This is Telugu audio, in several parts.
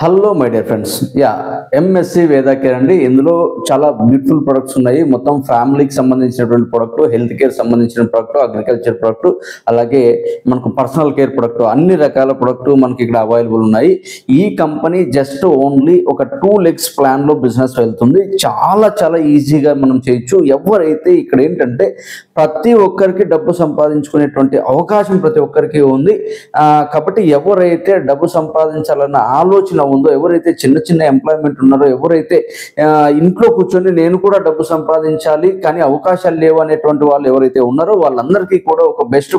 Hello my dear friends, MSc Veda care అండి. ఇందులో చాలా బ్యూటిఫుల్ ప్రొడక్ట్స్ ఉన్నాయి. మొత్తం ఫ్యామిలీకి సంబంధించినటువంటి ప్రొడక్ట్, హెల్త్ కేర్ సంబంధించిన ప్రొడక్ట్, అగ్రికల్చర్ ప్రొడక్ట్, అలాగే మనకు పర్సనల్ కేర్ ప్రొడక్ట్, అన్ని రకాల ప్రొడక్ట్ మనకి ఇక్కడ అవైలబుల్ ఉన్నాయి. ఈ కంపెనీ జస్ట్ ఓన్లీ ఒక 2 legs ప్లాన్ లో బిజినెస్ వెళ్తుంది. చాలా చాలా ఈజీగా మనం చేయొచ్చు. ఎవరైతే ఇక్కడ ఏంటంటే ప్రతి ఒక్కరికి డబ్బు సంపాదించుకునేటువంటి అవకాశం ప్రతి ఒక్కరికి ఉంది. కాబట్టి ఎవరైతే డబ్బు సంపాదించాలన్న ఆలోచన ఉందో, ఎవరైతే చిన్న చిన్న ఎంప్లాయ్మెంట్ ఉన్నారో, ఎవరైతే ఇంట్లో కూర్చొని నేను కూడా డబ్బు సంపాదించాలి కానీ అవకాశాలు లేవు అనేటువంటి వాళ్ళు ఎవరైతే ఉన్నారో వాళ్ళందరికీ కూడా ఒక బెస్ట్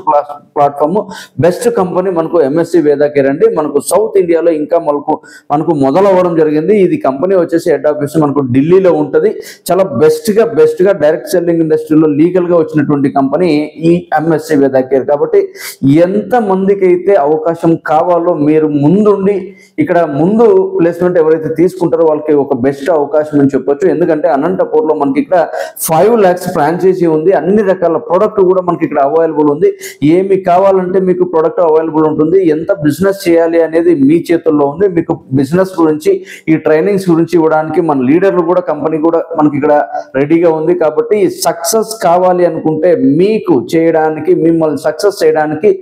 ప్లాట్ఫామ్, బెస్ట్ కంపెనీ మనకు ఎంఎస్సి వేదా కేర్ అండి. మనకు సౌత్ ఇండియాలో ఇంకా మనకు మొదలవ్వడం జరిగింది. ఇది కంపెనీ వచ్చేసి హెడ్ ఆఫీస్ మనకు ఢిల్లీలో ఉంటుంది. చాలా బెస్ట్ గా డైరెక్ట్ సెల్లింగ్ ఇండస్ట్రీలో లీగల్ గా వచ్చినటువంటి కంపెనీ ఈ ఎంఎస్సి వేదా కేర్. కాబట్టి ఎంత మందికి అయితే అవకాశం కావాలో మీరు ముందుండి ఇక్కడ ముందు ప్లేస్మెంట్ ఎవరైతే తీసుకుంటారో వాళ్ళకి ఒక బెస్ట్ అవకాశం అని చెప్పొచ్చు. ఎందుకంటే అనంతపూర్లో మనకి ఇక్కడ 5 lakhs ఫ్రాంచైజీ ఉంది. అన్ని రకాల ప్రొడక్ట్ కూడా మనకి ఇక్కడ అవైలబుల్ ఉంది. ఏమి కావాలంటే మీకు ప్రొడక్ట్ అవైలబుల్ ఉంటుంది. ఎంత బిజినెస్ చేయాలి అనేది మీ చేతుల్లో ఉంది. మీకు బిజినెస్ గురించి, ఈ ట్రైనింగ్స్ గురించి ఇవ్వడానికి మన లీడర్లు కూడా, కంపెనీ కూడా మనకి ఇక్కడ రెడీగా ఉంది. కాబట్టి సక్సెస్ కావాలి అనుకుంటే మీకు చేయడానికి, మిమ్మల్ని సక్సెస్ చేయడానికి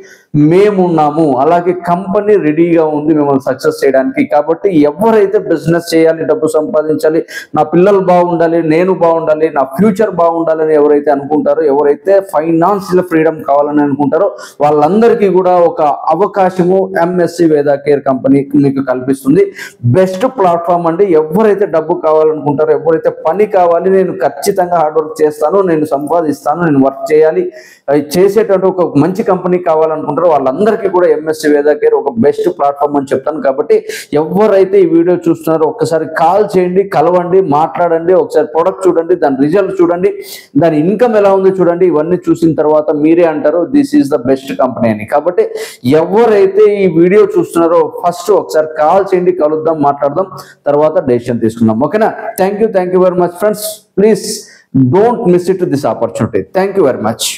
మేమున్నాము. అలాగే కంపెనీ రెడీగా ఉంది మిమ్మల్ని సక్సెస్ చేయడానికి. కాబట్టి ఎవరైతే బిజినెస్ చేయాలి, డబ్బు సంపాదించాలి, నా పిల్లలు బాగుండాలి, నేను బాగుండాలి, నా ఫ్యూచర్ బాగుండాలని ఎవరైతే అనుకుంటారో, ఎవరైతే ఫైనాన్షియల్ ఫ్రీడమ్ కావాలని అనుకుంటారో వాళ్ళందరికీ కూడా ఒక అవకాశము ఎంఎస్సి వేదా కేర్ కంపెనీ మీకు కల్పిస్తుంది. బెస్ట్ ప్లాట్ఫామ్ అండి. ఎవరైతే డబ్బు కావాలనుకుంటారో, ఎవరైతే పని కావాలి, నేను ఖచ్చితంగా హార్డ్ వర్క్ చేస్తాను, నేను సంపాదిస్తాను, నేను వర్క్ చేయాలి, చేసేటట్టు ఒక మంచి కంపెనీ కావాలనుకుంటారో వాళ్ళందరికీ కూడా ఎంఎస్సి వేదా కేర్ ఒక బెస్ట్ ప్లాట్ఫామ్ అని చెప్తాను. కాబట్టి ఎవరైతే ఈ వీడియో చూస్తున్నారో ఒక్కసారి కాల్ చేయండి, కలవండి, మాట్లాడండి, ఒకసారి ప్రొడక్ట్ చూడండి, దాని రిజల్ట్ చూడండి, దాని ఇన్కమ్ ఎలా ఉందో చూడండి. ఇవన్నీ చూసిన తర్వాత మీరే అంటారు this is the best company అని. కాబట్టి ఎవరైతే ఈ వీడియో చూస్తున్నారో ఫస్ట్ ఒకసారి కాల్ చేయండి, కలుద్దాం, మాట్లాడదాం, తర్వాత డెసిషన్ తీసుకుందాం. ఓకేనా? Thank you very much friends. Please don't miss it this opportunity. Thank you very much.